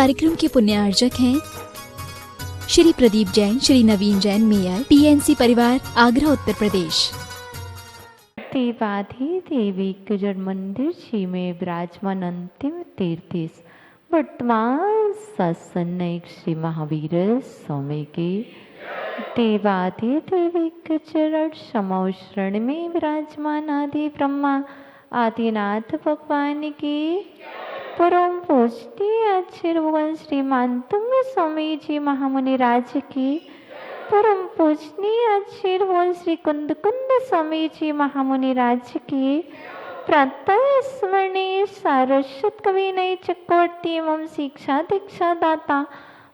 कार्यक्रम के पुण्यार्जक हैं श्री प्रदीप जैन, श्री नवीन जैन, मेयर, टीएनसी परिवार, आगरा, उत्तर प्रदेश। देवाधि देवी के जड़ मंदिर जी में विराजमान अंतिम तीर्थेश वर्तमान सत्सन्नयक श्री महावीर स्वामी की देवाधि देवी के चरण समोशरण में विराजमान आदि ब्रह्मा आदिनाथ भगवान की परम पूजनीय आचार्य भगवान श्री मानतुंग स्वामी जी महामुनि राज की परम पूजनीय आचार्य भगवान श्री कुंद कुंद स्वामी जी महामुनि राज की प्रातः स्मरणीय सारस्वत कवि नई चक्रवर्ती एवं शिक्षा दीक्षा दाता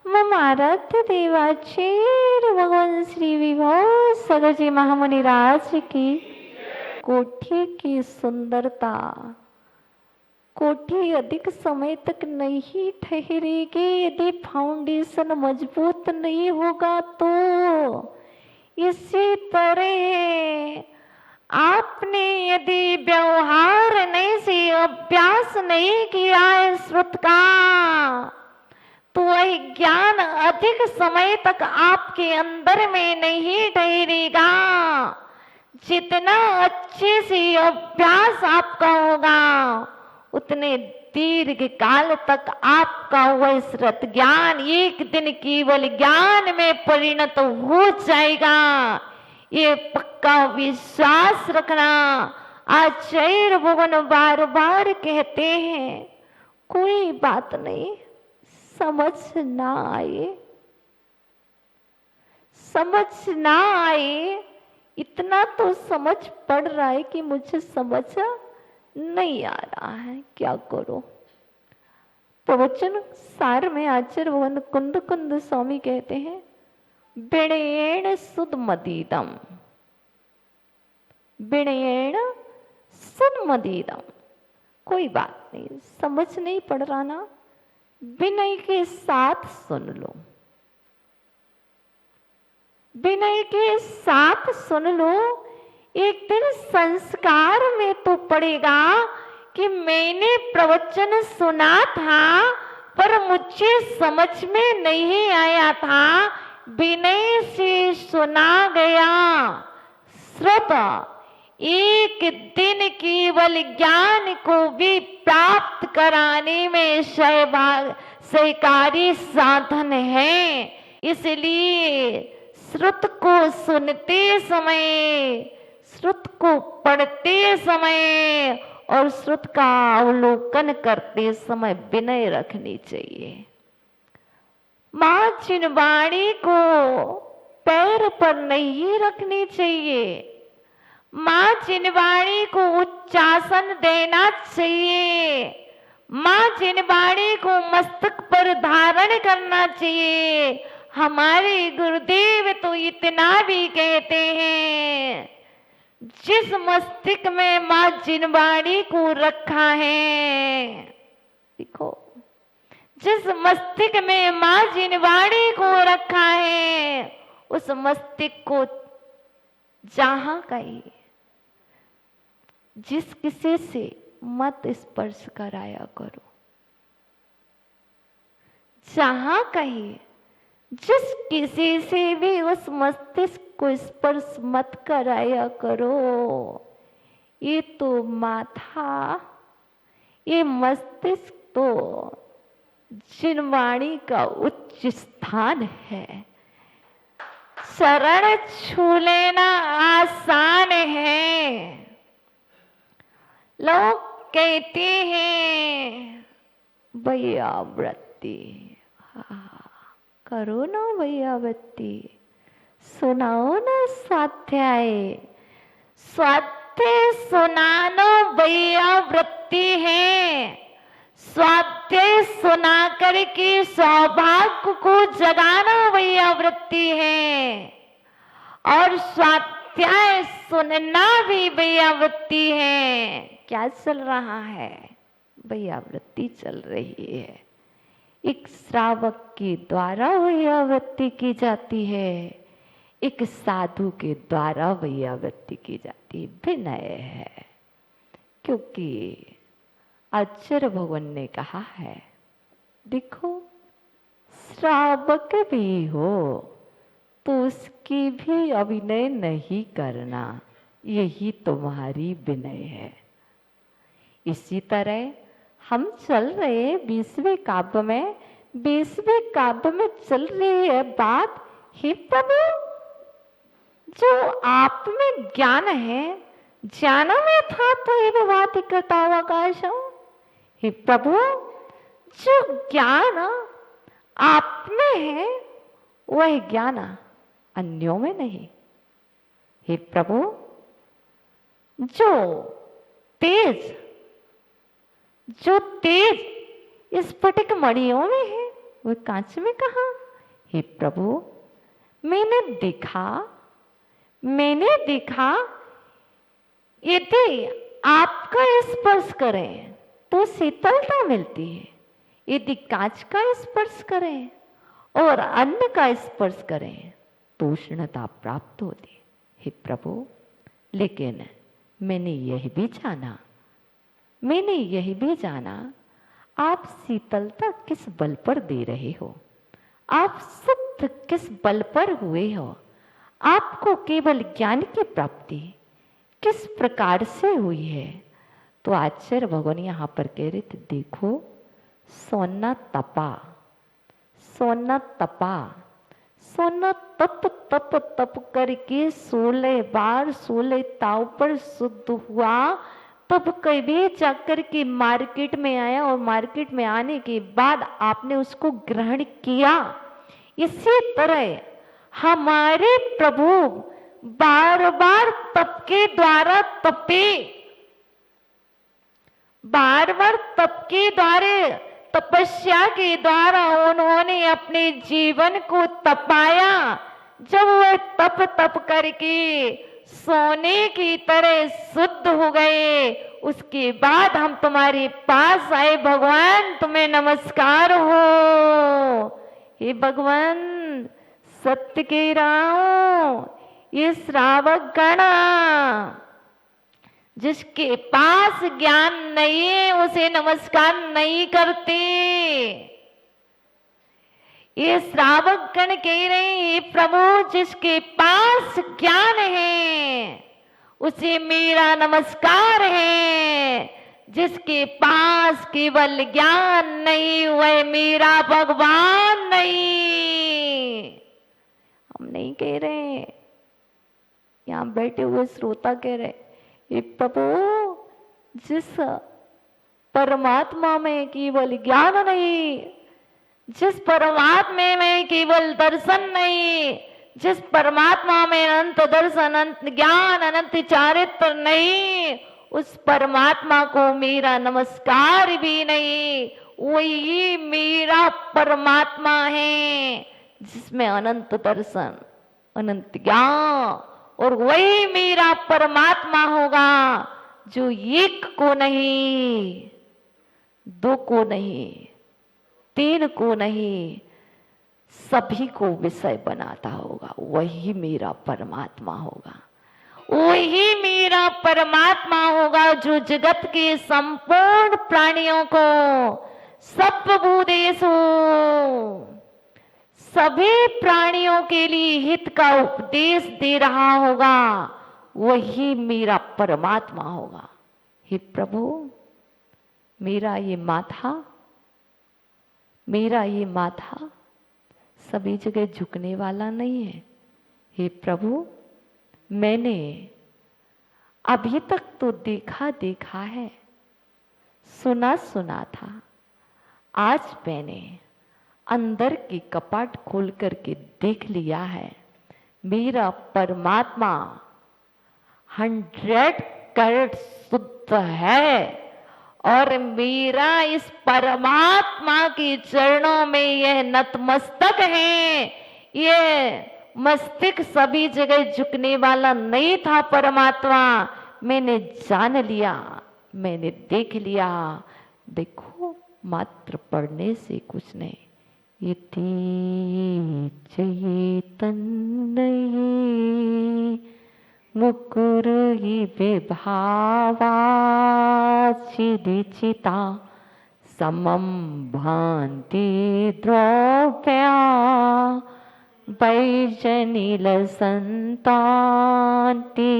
मम आराध्य देवाचार्य भगवान श्री विभव सगर जी महामुनि राज की कोठी की सुंदरता कोठी अधिक समय तक नहीं ठहरेगी यदि फाउंडेशन मजबूत नहीं होगा तो। इसी तरह आपने यदि व्यवहार नहीं से अभ्यास नहीं किया है श्रुत का तो वह ज्ञान अधिक समय तक आपके अंदर में नहीं ठहरेगा। जितना अच्छे से अभ्यास आपका होगा उतने दीर्घ काल तक आपका वह श्रुत ज्ञान एक दिन केवल ज्ञान में परिणत हो जाएगा। ये पक्का विश्वास रखना। आचार्य भगवान बार बार कहते हैं कोई बात नहीं, समझ ना आए, समझ ना आए, इतना तो समझ पड़ रहा है कि मुझे समझ नहीं आ रहा है, क्या करो। प्रवचन सार में आचार्य भगवान कुंद कुंद स्वामी कहते हैं विनयेन सुध मदीदम, विनयेन सुध मदीदम। कोई बात नहीं, समझ नहीं पड़ रहा ना, विनय के साथ सुन लो, विनय के साथ सुन लो। एक दिन संस्कार में तो पड़ेगा कि मैंने प्रवचन सुना था पर मुझे समझ में नहीं आया था, विनय से सुना गया। श्रोता एक दिन केवल ज्ञान को भी प्राप्त कराने में सहकारी साधन है। इसलिए श्रुत को सुनते समय, श्रुत को पढ़ते समय और श्रुत का अवलोकन करते समय विनय रखनी चाहिए। मां चिनवाणी को पैर पर नहीं रखनी चाहिए, मां चिनवाणी को उच्चासन देना चाहिए, मां चिनवाणी को मस्तक पर धारण करना चाहिए। हमारे गुरुदेव तो इतना भी कहते हैं जिस मस्तिष्क में मां जिनवाणी को रखा है, देखो जिस मस्तिष्क में मां जिनवाणी को रखा है उस मस्तिष्क को जहां कहीं जिस किसी से मत स्पर्श कराया करो, जहां कहीं जिस किसी से भी उस मस्तिष्क को स्पर्श मत कराया करो। ये तो माथा, ये मस्तिष्क तो जिनवाणी का उच्च स्थान है। शरण छू लेना आसान है। लोग कहते हैं भैया व्रती, करो ना भैया व्रती, सुनाओ ना स्वाध्याय, स्वाध्याय सुनानो भैया व्रती है। स्वाध्याय सुना करके सौभाग्य को जगाना भैया व्रती है और स्वाध्याय सुनना भी भैया व्रती है। क्या चल रहा है? भैया व्रती चल रही है। एक श्रावक के द्वारा वैयावृत्ति की जाती है, एक साधु के द्वारा वैयावृत्ति की जाती है। विनय है, क्योंकि आचार्य भगवान ने कहा है, देखो श्रावक भी हो तो उसकी भी अभिनय नहीं करना, यही तुम्हारी विनय है। इसी तरह हम चल रहे 20वें काव्य में, 20वें काव्य में चल रही है बात, हे प्रभु जो आप में ज्ञान है, ज्ञान में था तो ये विभाति करता हुआ काशम। हे प्रभु जो ज्ञान आप में है वह ज्ञान अन्यों में नहीं। हे प्रभु जो तेज इस स्फटिक मणियों में है वह कांच में कहाँ। हे प्रभु मैंने देखा यदि आपका स्पर्श करें तो शीतलता मिलती है, यदि कांच का स्पर्श करें और अन्न का स्पर्श करें तो उष्णता प्राप्त होती है। हे प्रभु लेकिन मैंने यह भी जाना आप शीतलता किस बल पर दे रहे हो, आप शुद्ध किस बल पर हुए हो, आपको केवल ज्ञान की प्राप्ति किस प्रकार से हुई है। तो आचार्य भगवान यहाँ पर कह रहे थे देखो सोना तप करके 16 बार 16 ताव पर शुद्ध हुआ, तब कभी जाकर के मार्केट में आया और मार्केट में आने के बाद आपने उसको ग्रहण किया। इसी तरह हमारे प्रभु बार बार तप के द्वारा तपस्या के द्वारा उन्होंने अपने जीवन को तपाया। जब वह तप करके सोने की तरह शुद्ध हो गए, उसके बाद हम तुम्हारे पास आए भगवान, तुम्हें नमस्कार हो। हे भगवान सत्य कह रहा हूं, ये श्रावक गण जिसके पास ज्ञान नहीं है उसे नमस्कार नहीं करते। ये श्रावक गण कह रहे हैं प्रभु जिसके पास ज्ञान है उसे मेरा नमस्कार है, जिसके पास केवल ज्ञान नहीं वह मेरा भगवान नहीं। हम नहीं कह रहे, यहाँ बैठे हुए श्रोता कह रहे ये प्रभु जिस परमात्मा में केवल ज्ञान नहीं, जिस परमात्मा में केवल दर्शन नहीं, जिस परमात्मा में अनंत दर्शन अनंत ज्ञान अनंत चारित्र नहीं, उस परमात्मा को मेरा नमस्कार भी नहीं। वही मेरा परमात्मा है जिसमें अनंत दर्शन अनंत ज्ञान, और वही मेरा परमात्मा होगा जो एक को नहीं, दो को नहीं, तीन को नहीं, सभी को विषय बनाता होगा। वही मेरा परमात्मा होगा, वही मेरा परमात्मा होगा जो जगत के संपूर्ण प्राणियों को सर्वभूतेषु सभी प्राणियों के लिए हित का उपदेश दे रहा होगा, वही मेरा परमात्मा होगा। हे प्रभु मेरा ये माथा सभी जगह झुकने वाला नहीं है। हे प्रभु मैंने अभी तक तो देखा है, सुना था, आज मैंने अंदर की कपाट खोल करके देख लिया है। मेरा परमात्मा 100% शुद्ध है और मेरा इस परमात्मा के चरणों में यह नतमस्तक है। यह मस्तिष्क सभी जगह झुकने वाला नहीं था परमात्मा, मैंने जान लिया, मैंने देख लिया। देखो मात्र पढ़ने से कुछ नहीं, यति चैतन्य मुकुर ही विभावा चिदिचिता समम भान्ति द्रव्या वैजनील संतांति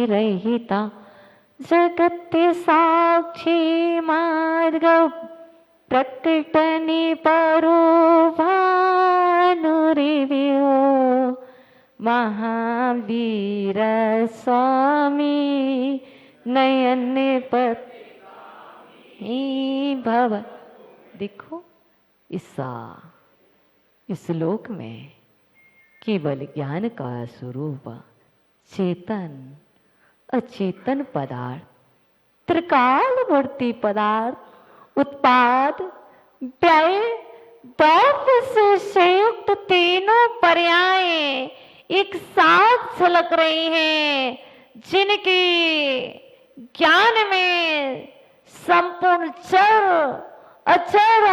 रहिता जगत्य साक्षी मार्ग प्रकटनि परोभानुरिव्यो महावीर स्वामी नयन पत्नी भव। देखो इस लोक में केवल ज्ञान का स्वरूप चेतन अचेतन पदार्थ त्रिकालवर्ती पदार्थ उत्पाद व्यय द्रव्य से संयुक्त तीनों पर्याय एक साथ झलक रही हैं, जिनके ज्ञान में संपूर्ण चर अचर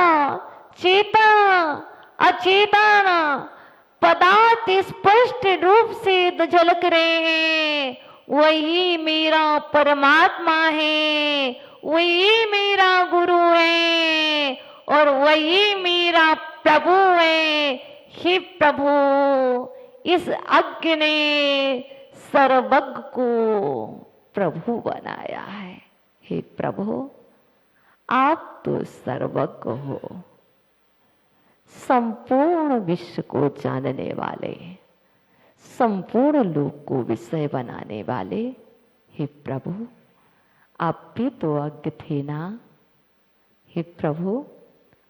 चेतन अचेतन पदार्थ स्पष्ट रूप से झलक रहे हैं। वही मेरा परमात्मा है, वही मेरा गुरु है और वही मेरा प्रभु है। हे प्रभु, इस अज्ञ ने सर्वज्ञ को प्रभु बनाया है। हे प्रभु, आप तो सर्वज्ञ हो, संपूर्ण विश्व को जानने वाले, संपूर्ण लोक को विषय बनाने वाले। हे प्रभु, आप भी तो अज्ञ थे ना। हे प्रभु,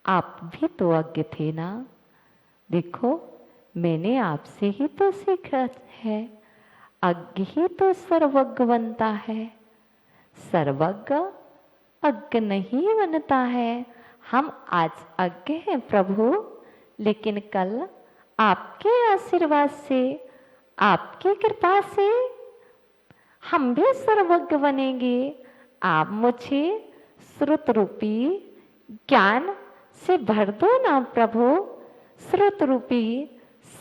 आप भी तो अज्ञ थे ना। देखो, मैंने आपसे ही तो सीखा है, अज्ञ ही तो सर्वज्ञ बनता है, सर्वज्ञ अज्ञ नहीं बनता है। हम आज अज्ञ हैं प्रभु, लेकिन कल आपके आशीर्वाद से, आपकी कृपा से हम भी सर्वज्ञ बनेंगे। आप मुझे श्रुत रूपी ज्ञान से भर दो ना प्रभु। श्रुत रूपी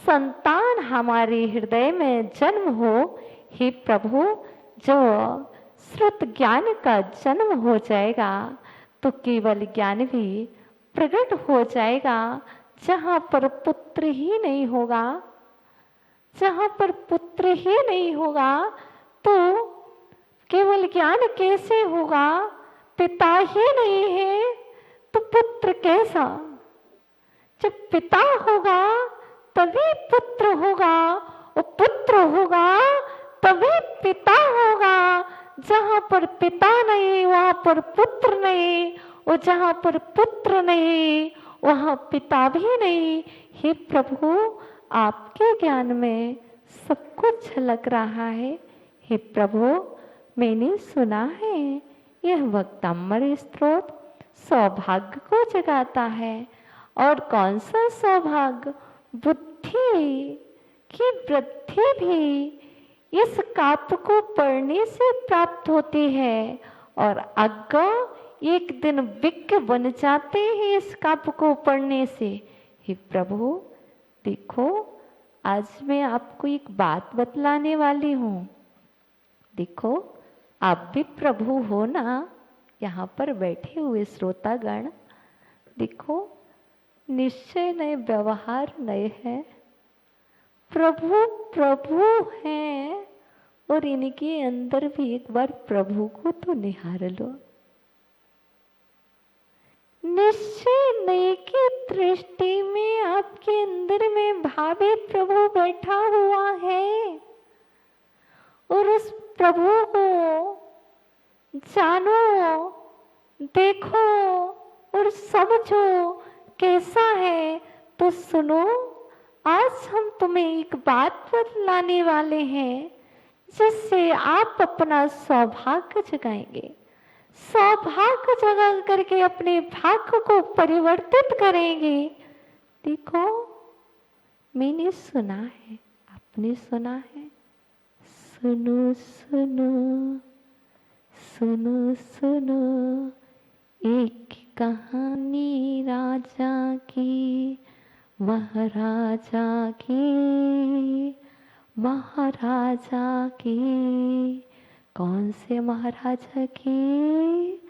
संतान हमारे हृदय में जन्म हो। हे प्रभु, जो श्रुत ज्ञान का जन्म हो जाएगा तो केवल ज्ञान भी प्रकट हो जाएगा। जहाँ पर पुत्र ही नहीं होगा, जहाँ पर पुत्र ही नहीं होगा तो केवल ज्ञान कैसे होगा? पिता ही नहीं है तो पुत्र कैसा? जब पिता होगा तभी पुत्र होगा, और पुत्र होगा तभी पिता होगा। जहाँ पर पिता नहीं वहाँ पर पुत्र नहीं, और जहाँ पर पुत्र नहीं वहाँ पिता भी नहीं। हे प्रभु, आपके ज्ञान में सब कुछ झलक रहा है। हे प्रभु, मैंने सुना है यह वक्तामृत स्त्रोत सौभाग्य को जगाता है। और कौन सा सौभाग्य? बुद्धि की वृद्धि भी इस काव्य को पढ़ने से प्राप्त होती है, और अज्ञ एक दिन विज्ञ बन जाते हैं इस काव्य को पढ़ने से। हे प्रभु, देखो, आज मैं आपको एक बात बतलाने वाली हूँ। देखो, आप भी प्रभु हो ना, यहाँ पर बैठे हुए श्रोतागण। देखो, निश्चय नए, व्यवहार नए है। प्रभु प्रभु हैं, और इनके अंदर भी एक बार प्रभु को तो निहार लो। निश्चय नए की दृष्टि में आपके अंदर में भावे प्रभु बैठा हुआ है, और उस प्रभु को जानो, देखो और समझो कैसा है। तो सुनो, आज हम तुम्हें एक बात बतलाने वाले हैं, जिससे आप अपना सौभाग्य जगाएंगे। सौभाग्य जगा करके अपने भाग्य को परिवर्तित करेंगे। देखो, मैंने सुना है, आपने सुना है। सुनो सुनो सुनो सुनो, एक कहानी राजा की, महाराजा की, महाराजा की। कौन से महाराजा की?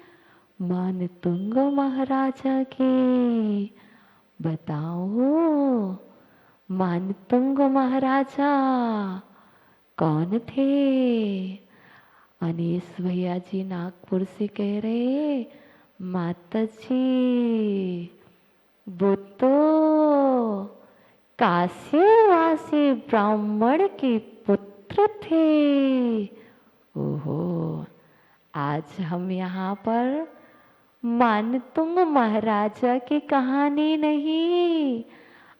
मानतुंग महाराजा के बताओ, मानतुंग महाराजा कौन थे? अनीस भैया जी नागपुर से कह रहे, माता जी वो तो काशीवासी ब्राह्मण के पुत्र थे। ओहो, आज हम यहाँ पर मानतुंग महाराजा की कहानी नहीं,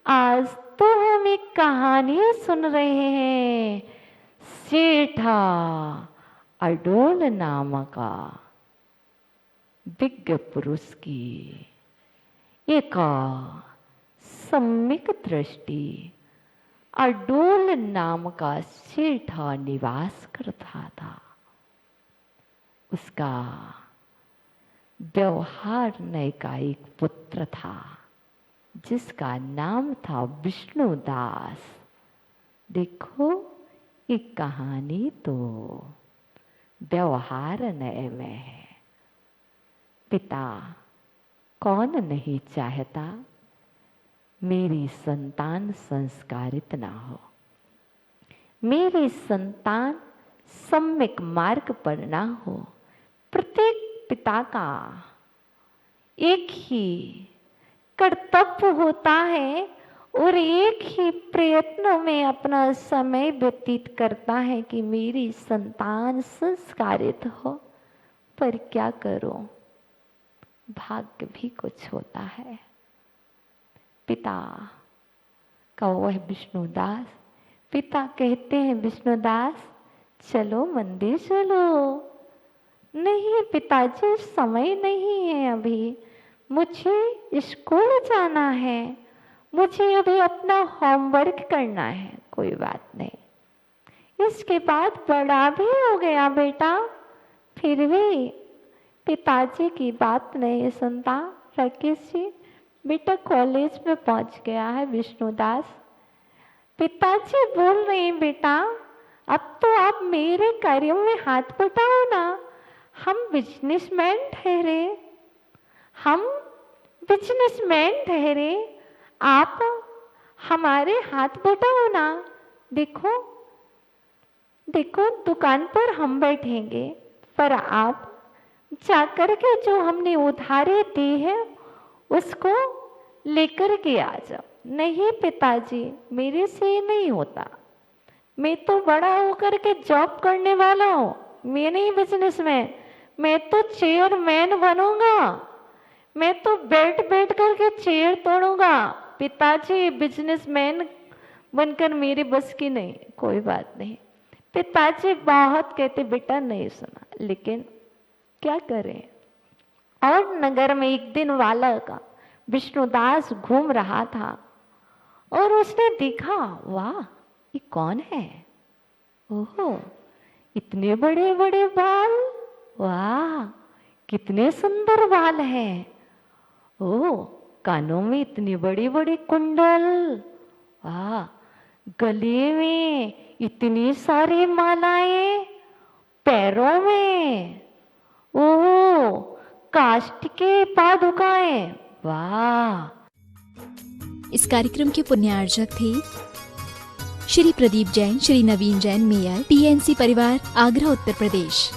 आज तो हम एक कहानी सुन रहे हैं सेठा अडोल नामक विज्ञ पुरुष की एक सम्यक दृष्टि अडोल नाम का सेठा निवास करता था। उसका व्यवहार नय का एक पुत्र था जिसका नाम था विष्णुदास। देखो, एक कहानी तो व्यवहार नय में है। पिता कौन नहीं चाहता मेरी संतान संस्कारित ना हो, मेरी संतान सम्यक मार्ग पर ना हो। प्रत्येक पिता का एक ही कर्तव्य होता है और एक ही प्रयत्न में अपना समय व्यतीत करता है कि मेरी संतान संस्कारित हो। पर क्या करो, भाग्य भी कुछ होता है। पिता का वह विष्णुदास, पिता कहते हैं विष्णुदास चलो मंदिर चलो। नहीं पिताजी, समय नहीं है अभी, मुझे स्कूल जाना है, मुझे अभी अपना होमवर्क करना है। कोई बात नहीं, इसके बाद बड़ा भी हो गया बेटा। फिर भी पिताजी की बात नहीं सुनता। राकेश जी बेटा कॉलेज में पहुंच गया है। विष्णुदास पिताजी बोल रहे हैं बेटा अब तो आप मेरे कार्य में हाथ बटाओ ना। हम बिजनेसमैन ठहरे, हम बिजनेसमैन ठहरे, आप हमारे हाथ बटाओ ना। देखो देखो, दुकान पर हम बैठेंगे पर आप जाकर के जो हमने उधारे दी है उसको लेकर के आ जाओ। नहीं पिताजी, मेरे से ये नहीं होता, मैं तो बड़ा होकर के जॉब करने वाला हूँ, मैं नहीं बिजनेसमैन, मैं तो चेयरमैन बनूंगा, मैं तो बैठ बैठ करके चेयर तोड़ूंगा। पिताजी बिजनेसमैन बनकर मेरे बस की नहीं। कोई बात नहीं, पिताजी बहुत कहते बेटा नहीं सुना, लेकिन क्या करें। और नगर में एक दिन बालक विष्णुदास घूम रहा था और उसने देखा, वाह ये कौन है? ओहो, इतने बड़े बड़े बाल, वाह कितने सुंदर बाल हैं। ओह, कानों में इतनी बड़ी बड़ी कुंडल, वाह गले में इतनी सारी मालाएं, पैरों में ओह काष्ठ के पादुकाएं, वाह। इस कार्यक्रम के पुण्यार्जक थे श्री प्रदीप जैन, श्री नवीन जैन मेयर, टीएनसी परिवार, आगरा, उत्तर प्रदेश।